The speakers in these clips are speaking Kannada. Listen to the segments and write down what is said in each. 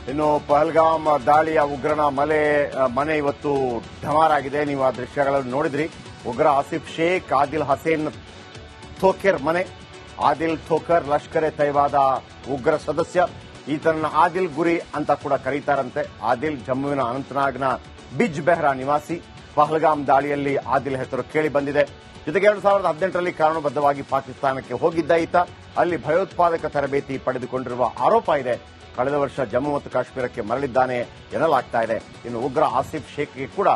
ಇನ್ನು ಪಹಲ್ಗಾಮ್ ದಾಳಿಯ ಉಗ್ರನ ಮನೆ ಇವತ್ತು ಢಮಾರಾಗಿದೆ. ನೀವು ಆ ದೃಶ್ಯಗಳನ್ನು ನೋಡಿದ್ರಿ. ಉಗ್ರ ಆಸಿಫ್ ಶೇಖ್, ಆದಿಲ್ ಹಸೇನ್ ಥೋಕೆರ್ ಮನೆ. ಆದಿಲ್ ಥೋಕರ್ ಲಷ್ಕರ್ ಎ ತೈಬಾದ ಉಗ್ರ ಸದಸ್ಯ. ಈತನ ಆದಿಲ್ ಗುರಿ ಅಂತ ಕೂಡ ಕರೀತಾರಂತೆ. ಆದಿಲ್ ಜಮ್ಮುವಿನ ಅನಂತನಾಗ್ನ ಬಿಜ್ ಬೆಹ್ರಾ ನಿವಾಸಿ. ಪಹಲ್ಗಾಮ್ ದಾಳಿಯಲ್ಲಿ ಆದಿಲ್ ಹೆಸರು ಕೇಳಿ ಬಂದಿದೆ. ಜೊತೆಗೆ 2018ರಲ್ಲಿ ಕಾನೂನುಬದ್ಧವಾಗಿ ಪಾಕಿಸ್ತಾನಕ್ಕೆ ಹೋಗಿದ್ದ ಈತ ಅಲ್ಲಿ ಭಯೋತ್ಪಾದಕ ತರಬೇತಿ ಪಡೆದುಕೊಂಡಿರುವ ಆರೋಪ ಇದೆ. ಕಳೆದ ವರ್ಷ ಜಮ್ಮು ಮತ್ತು ಕಾಶ್ಮೀರಕ್ಕೆ ಮರಳಿದ್ದಾನೆ ಎನ್ನಲಾಗ್ತಾ ಇದೆ. ಇನ್ನು ಉಗ್ರ ಆಸಿಫ್ ಶೇಖ್ಗೆ ಕೂಡ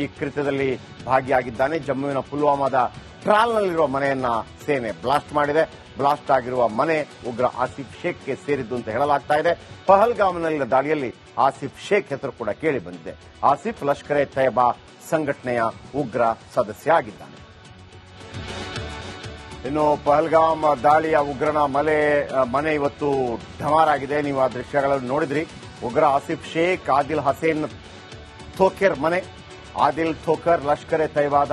ಈ ಕೃತ್ಯದಲ್ಲಿ ಭಾಗಿಯಾಗಿದ್ದಾನೆ. ಜಮ್ಮುವಿನ ಪುಲ್ವಾಮಾದ ಟ್ರಾಲ್ನಲ್ಲಿರುವ ಮನೆಯನ್ನ ಸೇನೆ ಬ್ಲಾಸ್ಟ್ ಮಾಡಿದೆ. ಬ್ಲಾಸ್ಟ್ ಆಗಿರುವ ಮನೆ ಉಗ್ರ ಆಸಿಫ್ ಶೇಖ್ಗೆ ಸೇರಿದ್ದು ಅಂತ ಹೇಳಲಾಗ್ತಾ ಇದೆ. ಪಹಲ್ಗಾಮ್ನಲ್ಲಿನ ದಾಳಿಯಲ್ಲಿ ಆಸಿಫ್ ಶೇಖ್ ಹೆಸರು ಕೂಡ ಕೇಳಿ ಬಂದಿದೆ. ಆಸಿಫ್ ಲಷ್ಕರ್ ಎ ತೈಬಾ ಸಂಘಟನೆಯ ಉಗ್ರ ಸದಸ್ಯ ಆಗಿದ್ದಾನೆ. ಇನ್ನು ಪಹಲ್ಗಾಮ್ ದಾಳಿಯ ಉಗ್ರನ ಮನೆ ಇವತ್ತು ಢಮಾರಾಗಿದೆ. ನೀವು ಆ ದೃಶ್ಯಗಳನ್ನು ನೋಡಿದ್ರಿ. ಉಗ್ರ ಆಸಿಫ್ ಶೇಖ್, ಆದಿಲ್ ಹಸೇನ್ ಥೋಕೆರ್ ಮನೆ. ಆದಿಲ್ ಥೋಕರ್ ಲಷ್ಕರ್ ಎ ತೈಬಾದ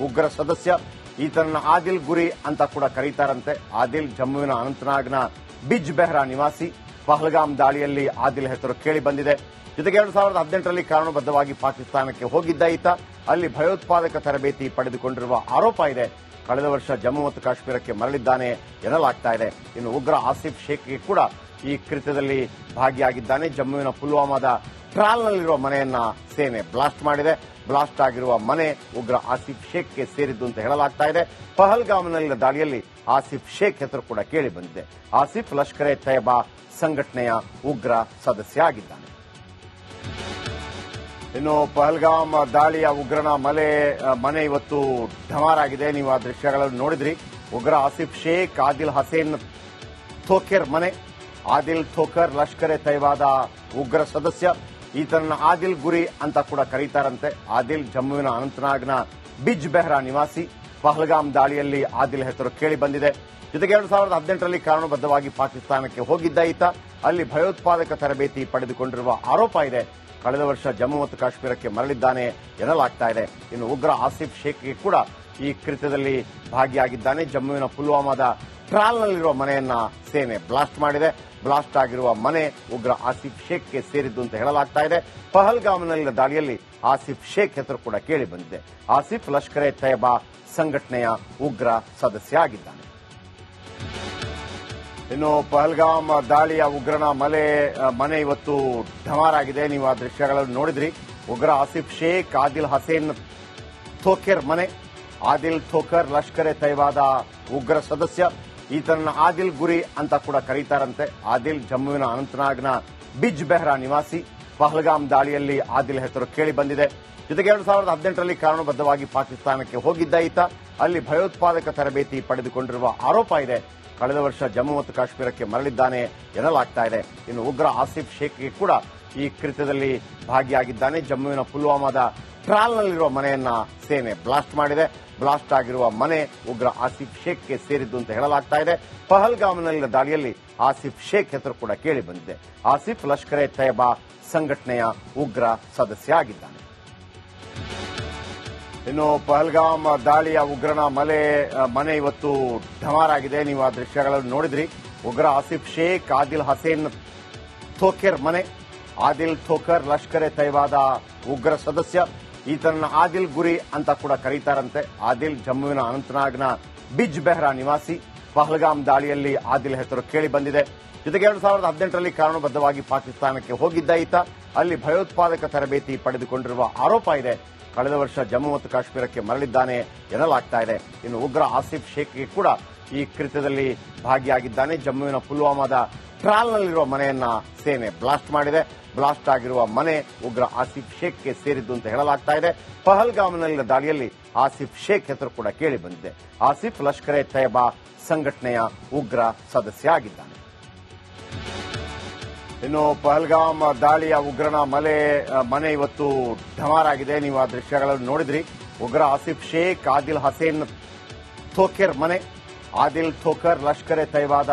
ಉಗ್ರ ಸದಸ್ಯ. ಈತನ ಆದಿಲ್ ಗುರಿ ಅಂತ ಕೂಡ ಕರೀತಾರಂತೆ. ಆದಿಲ್ ಜಮ್ಮುವಿನ ಅನಂತನಾಗ್ನ ಬಿಜ್ ಬೆಹ್ರಾ ನಿವಾಸಿ. ಪಹಲ್ಗಾಮ್ ದಾಳಿಯಲ್ಲಿ ಆದಿಲ್ ಹೆಸರು ಕೇಳಿ ಬಂದಿದೆ. ಜೊತೆಗೆ 2018ರಲ್ಲಿ ಕಾನೂನುಬದ್ಧವಾಗಿ ಪಾಕಿಸ್ತಾನಕ್ಕೆ ಹೋಗಿದ್ದ ಈತ ಅಲ್ಲಿ ಭಯೋತ್ಪಾದಕ ತರಬೇತಿ ಪಡೆದುಕೊಂಡಿರುವ ಆರೋಪ ಇದೆ. ಕಳೆದ ವರ್ಷ ಜಮ್ಮು ಮತ್ತು ಕಾಶ್ಮೀರಕ್ಕೆ ಮರಳಿದ್ದಾನೆ ಎನ್ನಲಾಗ್ತಾ ಇದೆ. ಇನ್ನು ಉಗ್ರ ಆಸಿಫ್ ಶೇಖ್ಗೆ ಕೂಡ ಈ ಕೃತ್ಯದಲ್ಲಿ ಭಾಗಿಯಾಗಿದ್ದಾನೆ. ಜಮ್ಮುವಿನ ಪುಲ್ವಾಮಾದ ಟ್ರಾಲ್ನಲ್ಲಿರುವ ಮನೆಯನ್ನ ಸೇನೆ ಬ್ಲಾಸ್ಟ್ ಮಾಡಿದೆ. ಬ್ಲಾಸ್ಟ್ ಆಗಿರುವ ಮನೆ ಉಗ್ರ ಆಸಿಫ್ ಶೇಖ್ಗೆ ಸೇರಿದ್ದು ಅಂತ ಹೇಳಲಾಗ್ತಾ ಇದೆ. ಪಹಲ್ಗಾಮ್ನಲ್ಲಿನ ದಾಳಿಯಲ್ಲಿ ಆಸಿಫ್ ಶೇಖ್ ಹೆಸರು ಕೂಡ ಕೇಳಿ ಬಂದಿದೆ. ಆಸಿಫ್ ಲಷ್ಕರ್ ಎ ತೈಬಾ ಸಂಘಟನೆಯ ಉಗ್ರ ಸದಸ್ಯ ಆಗಿದ್ದಾನೆ. ಇನ್ನು ಪಹಲ್ಗಾಮ್ ದಾಳಿಯ ಉಗ್ರನ ಮನೆ ಇವತ್ತು ಢಮಾರಾಗಿದೆ. ನೀವು ಆ ದೃಶ್ಯಗಳನ್ನು ನೋಡಿದ್ರಿ. ಉಗ್ರ ಆಸಿಫ್ ಶೇಖ್, ಆದಿಲ್ ಹಸೇನ್ ಥೋಕೆರ್ ಮನೆ. ಆದಿಲ್ ಥೋಕರ್ ಲಷ್ಕರ್ ಎ ತೈಬಾದ ಉಗ್ರ ಸದಸ್ಯ. ಈತನ ಆದಿಲ್ ಗುರಿ ಅಂತ ಕೂಡ ಕರೀತಾರಂತೆ. ಆದಿಲ್ ಜಮ್ಮುವಿನ ಅನಂತನಾಗ್ನ ಬಿಜ್ ಬೆಹ್ರಾ ನಿವಾಸಿ. ಪಹಲ್ಗಾಮ್ ದಾಳಿಯಲ್ಲಿ ಆದಿಲ್ ಹೆಸರು ಕೇಳಿ ಬಂದಿದೆ. ಜೊತೆಗೆ 2018ರಲ್ಲಿ ಕಾನೂನುಬದ್ಧವಾಗಿ ಪಾಕಿಸ್ತಾನಕ್ಕೆ ಹೋಗಿದ್ದ ಈತ ಅಲ್ಲಿ ಭಯೋತ್ಪಾದಕ ತರಬೇತಿ ಪಡೆದುಕೊಂಡಿರುವ ಆರೋಪ ಇದೆ. ಕಳೆದ ವರ್ಷ ಜಮ್ಮು ಮತ್ತು ಕಾಶ್ಮೀರಕ್ಕೆ ಮರಳಿದ್ದಾನೆ ಎನ್ನಲಾಗ್ತಾ ಇದೆ. ಇನ್ನು ಉಗ್ರ ಆಸಿಫ್ ಶೇಖ್ಗೆ ಕೂಡ ಈ ಕೃತ್ಯದಲ್ಲಿ ಭಾಗಿಯಾಗಿದ್ದಾನೆ. ಜಮ್ಮುವಿನ ಪುಲ್ವಾಮಾದ ಟ್ರಾಲ್ನಲ್ಲಿರುವ ಮನೆಯನ್ನ ಸೇನೆ ಬ್ಲಾಸ್ಟ್ ಮಾಡಿದೆ. ಬ್ಲಾಸ್ಟ್ ಆಗಿರುವ ಮನೆ ಉಗ್ರ ಆಸಿಫ್ ಶೇಖ್ಗೆ ಸೇರಿದ್ದು ಅಂತ ಹೇಳಲಾಗ್ತಾ ಇದೆ. ಪಹಲ್ಗಾಮ್ನಲ್ಲಿನ ದಾಳಿಯಲ್ಲಿ ಆಸಿಫ್ ಶೇಖ್ ಹೆಸರು ಕೂಡ ಕೇಳಿ ಬಂದಿದೆ. ಆಸಿಫ್ ಲಷ್ಕರ್ ಎ ತೈಬಾ ಸಂಘಟನೆಯ ಉಗ್ರ ಸದಸ್ಯ ಆಗಿದ್ದಾನೆ. ಇನ್ನು ಪಹಲ್ಗಾಮ್ ದಾಳಿಯ ಉಗ್ರನ ಮನೆ ಇವತ್ತು ಢಮಾರಾಗಿದೆ. ನೀವು ಆ ದೃಶ್ಯಗಳನ್ನು ನೋಡಿದ್ರಿ. ಉಗ್ರ ಆಸಿಫ್ ಶೇಖ್, ಆದಿಲ್ ಹಸೇನ್ ಥೋಕೆರ್ ಮನೆ. ಆದಿಲ್ ಥೋಕರ್ ಲಷ್ಕರ್ ಎ ತೈಬಾದ ಉಗ್ರ ಸದಸ್ಯ. ಈತನ ಆದಿಲ್ ಗುರಿ ಅಂತ ಕೂಡ ಕರೀತಾರಂತೆ. ಆದಿಲ್ ಜಮ್ಮುವಿನ ಅನಂತನಾಗ್ನ ಬಿಜ್ ಬೆಹ್ರಾ ನಿವಾಸಿ. ಪಹಲ್ಗಾಮ್ ದಾಳಿಯಲ್ಲಿ ಆದಿಲ್ ಹೆಸರು ಕೇಳಿ ಬಂದಿದೆ. ಜೊತೆಗೆ 2018ರಲ್ಲಿ ಕಾನೂನುಬದ್ಧವಾಗಿ ಪಾಕಿಸ್ತಾನಕ್ಕೆ ಹೋಗಿದ್ದ ಈತ ಅಲ್ಲಿ ಭಯೋತ್ಪಾದಕ ತರಬೇತಿ ಪಡೆದುಕೊಂಡಿರುವ ಆರೋಪ ಇದೆ. ಕಳೆದ ವರ್ಷ ಜಮ್ಮು ಮತ್ತು ಕಾಶ್ಮೀರಕ್ಕೆ ಮರಳಿದ್ದಾನೆ ಎನ್ನಲಾಗ್ತಾ ಇದೆ. ಇನ್ನು ಉಗ್ರ ಆಸಿಫ್ ಶೇಖ್ಗೆ ಕೂಡ ಈ ಕೃತ್ಯದಲ್ಲಿ ಭಾಗಿಯಾಗಿದ್ದಾನೆ. ಜಮ್ಮುವಿನ ಪುಲ್ವಾಮಾದ ಟ್ರಾಲ್ನಲ್ಲಿರುವ ಮನೆಯನ್ನ ಸೇನೆ ಬ್ಲಾಸ್ಟ್ ಮಾಡಿದೆ. ಬ್ಲಾಸ್ಟ್ ಆಗಿರುವ ಮನೆ ಉಗ್ರ ಆಸಿಫ್ ಶೇಖ್ಗೆ ಸೇರಿದ್ದು ಅಂತ ಹೇಳಲಾಗ್ತಾ ಇದೆ. ಪಹಲ್ಗಾಮ್ನಲ್ಲಿನ ದಾಳಿಯಲ್ಲಿ ಆಸಿಫ್ ಶೇಖ್ ಹೆಸರು ಕೂಡ ಕೇಳಿ ಬಂದಿದೆ. ಆಸಿಫ್ ಲಷ್ಕರ್ ಎ ತೈಬಾ ಸಂಘಟನೆಯ ಉಗ್ರ ಸದಸ್ಯ ಆಗಿದ್ದಾನೆ. ಇನ್ನು ಪಹಲ್ಗಾಮ್ ದಾಳಿಯ ಉಗ್ರನ ಮನೆ ಇವತ್ತು ಢಮಾರಾಗಿದೆ. ನೀವು ಆ ದೃಶ್ಯಗಳನ್ನು ನೋಡಿದ್ರಿ. ಉಗ್ರ ಆಸಿಫ್ ಶೇಖ್, ಆದಿಲ್ ಹಸೇನ್ ಥೋಕೆರ್ ಮನೆ. ಆದಿಲ್ ಥೋಕರ್ ಲಷ್ಕರ್ ಎ ತೈಬಾದ ಉಗ್ರ ಸದಸ್ಯ. ಈತನ ಆದಿಲ್ ಗುರಿ ಅಂತ ಕೂಡ ಕರೀತಾರಂತೆ. ಆದಿಲ್ ಜಮ್ಮುವಿನ ಅನಂತನಾಗ್ನ ಬಿಜ್ ಬೆಹ್ರಾ ನಿವಾಸಿ. ಪಹಲ್ಗಾಮ್ ದಾಳಿಯಲ್ಲಿ ಆದಿಲ್ ಹೆಸರು ಕೇಳಿ ಬಂದಿದೆ. ಜೊತೆಗೆ 2018ರಲ್ಲಿ ಕಾನೂನುಬದ್ಧವಾಗಿ ಪಾಕಿಸ್ತಾನಕ್ಕೆ ಹೋಗಿದ್ದ ಈತ ಅಲ್ಲಿ ಭಯೋತ್ಪಾದಕ ತರಬೇತಿ ಪಡೆದುಕೊಂಡಿರುವ ಆರೋಪ ಇದೆ. ಕಳೆದ ವರ್ಷ ಜಮ್ಮು ಮತ್ತು ಕಾಶ್ಮೀರಕ್ಕೆ ಮರಳಿದ್ದಾನೆ ಎನ್ನಲಾಗ್ತಾ ಇದೆ. ಇನ್ನು ಉಗ್ರ ಆಸಿಫ್ ಶೇಖ್ಗೆ ಕೂಡ ಈ ಕೃತ್ಯದಲ್ಲಿ ಭಾಗಿಯಾಗಿದ್ದಾನೆ. ಜಮ್ಮುವಿನ ಪುಲ್ವಾಮಾದ ಟ್ರಾಲ್ನಲ್ಲಿರುವ ಮನೆಯನ್ನ ಸೇನೆ ಬ್ಲಾಸ್ಟ್ ಮಾಡಿದೆ. ಬ್ಲಾಸ್ಟ್ ಆಗಿರುವ ಮನೆ ಉಗ್ರ ಆಸಿಫ್ ಶೇಖ್ಗೆ ಸೇರಿದ್ದು ಅಂತ ಹೇಳಲಾಗ್ತಾ ಇದೆ. ಪಹಲ್ಗಾಮ್ನಲ್ಲಿನ ದಾಳಿಯಲ್ಲಿ ಆಸಿಫ್ ಶೇಖ್ ಹೆಸರು ಕೂಡ ಕೇಳಿ ಬಂದಿದೆ. ಆಸಿಫ್ ಲಷ್ಕರ್ ಎ ತೈಬಾ ಸಂಘಟನೆಯ ಉಗ್ರ ಸದಸ್ಯ ಆಗಿದ್ದಾನೆ. ಇನ್ನು ಪಹಲ್ಗಾಮ್ ದಾಳಿಯ ಉಗ್ರನ ಮನೆ ಇವತ್ತು ಢಮಾರಾಗಿದೆ. ನೀವು ಆ ದೃಶ್ಯಗಳನ್ನು ನೋಡಿದ್ರಿ. ಉಗ್ರ ಆಸಿಫ್ ಶೇಖ್, ಆದಿಲ್ ಹಸೇನ್ ಥೋಕೆರ್ ಮನೆ. ಆದಿಲ್ ಥೋಕರ್ ಲಷ್ಕರ್ ಎ ತೈಬಾದ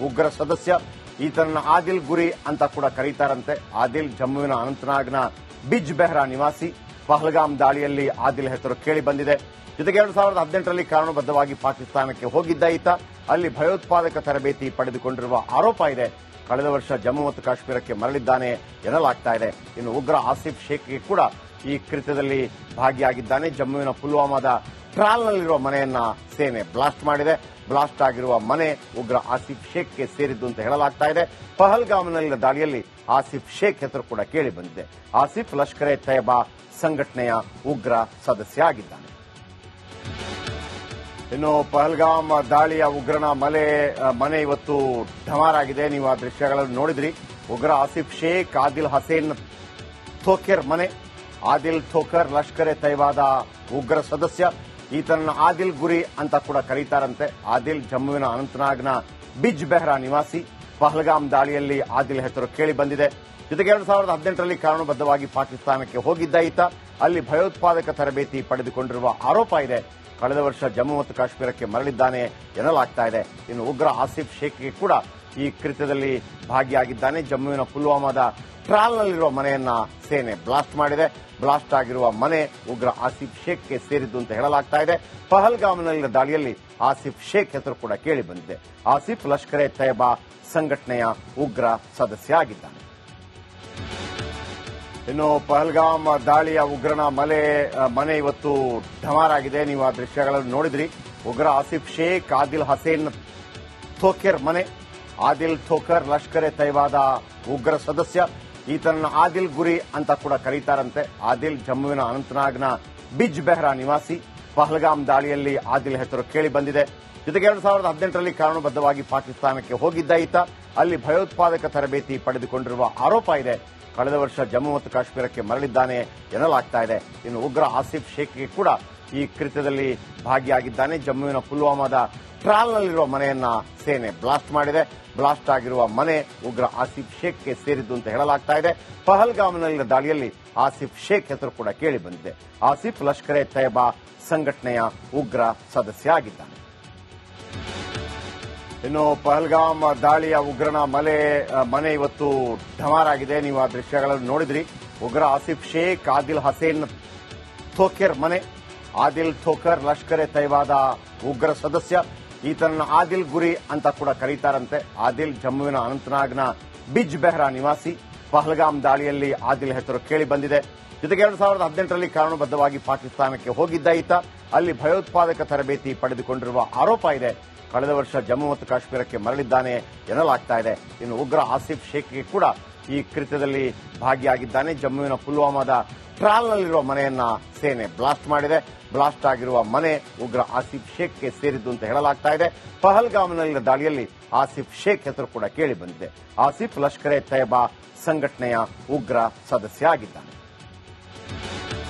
ಉಗ್ರ ಸದಸ್ಯ. ಈತನ ಆದಿಲ್ ಗುರಿ ಅಂತ ಕೂಡ ಕರೀತಾರಂತೆ. ಆದಿಲ್ ಜಮ್ಮುವಿನ ಅನಂತನಾಗ್ನ ಬಿಜ್ ಬೆಹ್ರಾ ನಿವಾಸಿ. ಪಹಲ್ಗಾಮ್ ದಾಳಿಯಲ್ಲಿ ಆದಿಲ್ ಹೆಸರು ಕೇಳಿ ಬಂದಿದೆ. ಜೊತೆಗೆ 2018ರಲ್ಲಿ ಕಾನೂನುಬದ್ಧವಾಗಿ ಪಾಕಿಸ್ತಾನಕ್ಕೆ ಹೋಗಿದ್ದ ಈತ ಅಲ್ಲಿ ಭಯೋತ್ಪಾದಕ ತರಬೇತಿ ಪಡೆದುಕೊಂಡಿರುವ ಆರೋಪ ಇದೆ. ಕಳೆದ ವರ್ಷ ಜಮ್ಮು ಮತ್ತು ಕಾಶ್ಮೀರಕ್ಕೆ ಮರಳಿದ್ದಾನೆ ಎನ್ನಲಾಗ್ತಾ ಇದೆ. ಇನ್ನು ಉಗ್ರ ಆಸಿಫ್ ಶೇಖ್ಗೆ ಕೂಡ ಈ ಕೃತ್ಯದಲ್ಲಿ ಭಾಗಿಯಾಗಿದ್ದಾನೆ. ಜಮ್ಮುವಿನ ಪುಲ್ವಾಮಾದ ಟ್ರಾಲ್ನಲ್ಲಿರುವ ಮನೆಯನ್ನ ಸೇನೆ ಬ್ಲಾಸ್ಟ್ ಮಾಡಿದೆ. ಬ್ಲಾಸ್ಟ್ ಆಗಿರುವ ಮನೆ ಉಗ್ರ ಆಸಿಫ್ ಶೇಖ್ಗೆ ಸೇರಿದ್ದು ಅಂತ ಹೇಳಲಾಗ್ತಾ ಇದೆ. ಪಹಲ್ಗಾಮ್ನಲ್ಲಿನ ದಾಳಿಯಲ್ಲಿ ಆಸಿಫ್ ಶೇಖ್ ಹೆಸರು ಕೂಡ ಕೇಳಿ ಬಂದಿದೆ. ಆಸಿಫ್ ಲಷ್ಕರ್ ಎ ತಯ್ಯಬಾ ಸಂಘಟನೆಯ ಉಗ್ರ ಸದಸ್ಯ ಆಗಿದ್ದಾನೆ. ಇನ್ನು ಪಹಲ್ಗಾಮ್ ದಾಳಿಯ ಉಗ್ರನ ಮನೆ ಇವತ್ತು ಢಮಾರಾಗಿದೆ. ನೀವು ಆ ದೃಶ್ಯಗಳನ್ನು ನೋಡಿದ್ರಿ. ಉಗ್ರ ಆಸಿಫ್ ಶೇಖ್ ಆದಿಲ್ ಹಸೇನ್ ಥೋಕೆರ್ ಮನೆ. ಆದಿಲ್ ಥೋಕರ್ ಲಷ್ಕರ್ ಎ ತಯ್ಯಬಾದ ಉಗ್ರ ಸದಸ್ಯ. ಈತನ ಆದಿಲ್ ಗುರಿ ಅಂತ ಕೂಡ ಕರೀತಾರಂತೆ. ಆದಿಲ್ ಜಮ್ಮುವಿನ ಅನಂತನಾಗ್ನ ಬಿಜ್ ಬೆಹ್ರಾ ನಿವಾಸಿ. ಪಹಲ್ಗಾಮ್ ದಾಳಿಯಲ್ಲಿ ಆದಿಲ್ ಹೆಸರು ಕೇಳಿ ಬಂದಿದೆ. ಜೊತೆಗೆ 2018ರಲ್ಲಿ ಕಾನೂನುಬದ್ಧವಾಗಿ ಪಾಕಿಸ್ತಾನಕ್ಕೆ ಹೋಗಿದ್ದ ಈತ ಅಲ್ಲಿ ಭಯೋತ್ಪಾದಕ ತರಬೇತಿ ಪಡೆದುಕೊಂಡಿರುವ ಆರೋಪ ಇದೆ. ಕಳೆದ ವರ್ಷ ಜಮ್ಮು ಮತ್ತು ಕಾಶ್ಮೀರಕ್ಕೆ ಮರಳಿದ್ದಾನೆ ಎನ್ನಲಾಗ್ತಾ ಇದೆ. ಇನ್ನು ಉಗ್ರ ಆಸಿಫ್ ಶೇಖ್ಗೆ ಕೂಡ ಈ ಕೃತ್ಯದಲ್ಲಿ ಭಾಗಿಯಾಗಿದ್ದಾನೆ. ಜಮ್ಮುವಿನ ಪುಲ್ವಾಮಾದ ಟ್ರಾಲ್ನಲ್ಲಿರುವ ಮನೆಯನ್ನ ಸೇನೆ ಬ್ಲಾಸ್ಟ್ ಮಾಡಿದೆ. ಬ್ಲಾಸ್ಟ್ ಆಗಿರುವ ಮನೆ ಉಗ್ರ ಆಸಿಫ್ ಶೇಖ್ಗೆ ಸೇರಿದ್ದು ಅಂತ ಹೇಳಲಾಗ್ತಾ ಇದೆ. ಪಹಲ್ಗಾಮ್ನಲ್ಲಿನ ದಾಳಿಯಲ್ಲಿ ಆಸಿಫ್ ಶೇಖ್ ಹೆಸರು ಕೂಡ ಕೇಳಿ ಬಂದಿದೆ. ಆಸಿಫ್ ಲಷ್ಕರ್ ಎ ತಯ್ಯಬಾ ಸಂಘಟನೆಯ ಉಗ್ರ ಸದಸ್ಯ ಆಗಿದ್ದಾನೆ. ಇನ್ನು ಪಹಲ್ಗಾಮ್ ದಾಳಿಯ ಉಗ್ರನ ಮನೆ ಇವತ್ತು ಢಮಾರಾಗಿದೆ. ನೀವು ಆ ದೃಶ್ಯಗಳನ್ನು ನೋಡಿದ್ರಿ. ಉಗ್ರ ಆಸಿಫ್ ಶೇಖ್ ಆದಿಲ್ ಹಸೇನ್ ಥೋಕೆರ್ ಮನೆ. ಆದಿಲ್ ಥೋಕರ್ ಲಷ್ಕರ್ ಎ ತಯ್ಯಬಾದ ಉಗ್ರ ಸದಸ್ಯ. ಈತನ ಆದಿಲ್ ಗುರಿ ಅಂತ ಕೂಡ ಕರೀತಾರಂತೆ. ಆದಿಲ್ ಜಮ್ಮುವಿನ ಅನಂತನಾಗ್ನ ಬಿಜ್ ಬೆಹ್ರಾ ನಿವಾಸಿ. ಪಹಲ್ಗಾಮ್ ದಾಳಿಯಲ್ಲಿ ಆದಿಲ್ ಹೆಸರು ಕೇಳಿ ಬಂದಿದೆ. ಜೊತೆಗೆ 2018ರಲ್ಲಿ ಕಾನೂನುಬದ್ಧವಾಗಿ ಪಾಕಿಸ್ತಾನಕ್ಕೆ ಹೋಗಿದ್ದ ಈತ ಅಲ್ಲಿ ಭಯೋತ್ಪಾದಕ ತರಬೇತಿ ಪಡೆದುಕೊಂಡಿರುವ ಆರೋಪ ಇದೆ. ಕಳೆದ ವರ್ಷ ಜಮ್ಮು ಮತ್ತು ಕಾಶ್ಮೀರಕ್ಕೆ ಮರಳಿದ್ದಾನೆ ಎನ್ನಲಾಗ್ತಾ ಇದೆ. ಇನ್ನು ಉಗ್ರ ಆಸಿಫ್ ಶೇಖ್ಗೆ ಕೂಡ ಈ ಕೃತ್ಯದಲ್ಲಿ ಭಾಗಿಯಾಗಿದ್ದಾನೆ. ಜಮ್ಮುವಿನ ಪುಲ್ವಾಮಾದ ಟ್ರಾಲ್ನಲ್ಲಿರುವ ಮನೆಯನ್ನ ಸೇನೆ ಬ್ಲಾಸ್ಟ್ ಮಾಡಿದೆ. ಬ್ಲಾಸ್ಟ್ ಆಗಿರುವ ಮನೆ ಉಗ್ರ ಆಸಿಫ್ ಶೇಖ್ಗೆ ಸೇರಿದ್ದು ಅಂತ ಹೇಳಲಾಗ್ತಾ ಇದೆ. ಪಹಲ್ಗಾಮ್ನಲ್ಲಿನ ದಾಳಿಯಲ್ಲಿ ಆಸಿಫ್ ಶೇಖ್ ಹೆಸರು ಕೂಡ ಕೇಳಿ ಬಂದಿದೆ. ಆಸಿಫ್ ಲಷ್ಕರ್ ಎ ತಯ್ಯಬಾ ಸಂಘಟನೆಯ ಉಗ್ರ ಸದಸ್ಯ ಆಗಿದ್ದಾನೆ. ಇನ್ನು ಪಹಲ್ಗಾಮ್ ದಾಳಿಯ ಉಗ್ರನ ಮನೆ ಇವತ್ತು ಢಮಾರಾಗಿದೆ. ನೀವು ಆ ದೃಶ್ಯಗಳನ್ನು ನೋಡಿದ್ರಿ. ಉಗ್ರ ಆಸಿಫ್ ಶೇಖ್ ಆದಿಲ್ ಹಸೇನ್ ಥೋಕೆರ್ ಮನೆ. ಆದಿಲ್ ಥೋಕರ್ ಲಷ್ಕರ್ ಎ ತಯ್ಯಬಾದ ಉಗ್ರ ಸದಸ್ಯ. ಈತನ ಆದಿಲ್ ಗುರಿ ಅಂತ ಕೂಡ ಕರೀತಾರಂತೆ. ಆದಿಲ್ ಜಮ್ಮುವಿನ ಅನಂತನಾಗ್ನ ಬಿಜ್ ಬೆಹ್ರಾ ನಿವಾಸಿ. ಪಹಲ್ಗಾಮ್ ದಾಳಿಯಲ್ಲಿ ಆದಿಲ್ ಹೆಸರು ಕೇಳಿ ಬಂದಿದೆ. ಜೊತೆಗೆ 2018ರಲ್ಲಿ ಕಾನೂನುಬದ್ಧವಾಗಿ ಪಾಕಿಸ್ತಾನಕ್ಕೆ ಹೋಗಿದ್ದ ಈತ ಅಲ್ಲಿ ಭಯೋತ್ಪಾದಕ ತರಬೇತಿ ಪಡೆದುಕೊಂಡಿರುವ ಆರೋಪ ಇದೆ. ಕಳೆದ ವರ್ಷ ಜಮ್ಮು ಮತ್ತು ಕಾಶ್ಮೀರಕ್ಕೆ ಮರಳಿದ್ದಾನೆ ಎನ್ನಲಾಗ್ತಾ ಇದೆ. ಇನ್ನು ಉಗ್ರ ಆಸಿಫ್ ಶೇಖ್ಗೆ ಕೂಡ ಈ ಕೃತ್ಯದಲ್ಲಿ ಭಾಗಿಯಾಗಿದ್ದಾನೆ. ಜಮ್ಮುವಿನ ಪುಲ್ವಾಮಾದ ಟ್ರಾಲ್ನಲ್ಲಿರುವ ಮನೆಯನ್ನ ಸೇನೆ ಬ್ಲಾಸ್ಟ್ ಮಾಡಿದೆ. ಬ್ಲಾಸ್ಟ್ ಆಗಿರುವ ಮನೆ ಉಗ್ರ ಆಸಿಫ್ ಶೇಖ್ಗೆ ಸೇರಿದ್ದು ಅಂತ ಹೇಳಲಾಗ್ತಾ ಇದೆ. ಪಹಲ್ಗಾಮ್ನಲ್ಲಿನ ದಾಳಿಯಲ್ಲಿ ಆಸಿಫ್ ಶೇಖ್ ಹೆಸರು ಕೂಡ ಕೇಳಿ ಬಂದಿದೆ. ಆಸಿಫ್ ಲಷ್ಕರ್ ಎ ತಯ್ಯಬಾ ಸಂಘಟನೆಯ ಉಗ್ರ ಸದಸ್ಯ ಆಗಿದ್ದಾನೆ.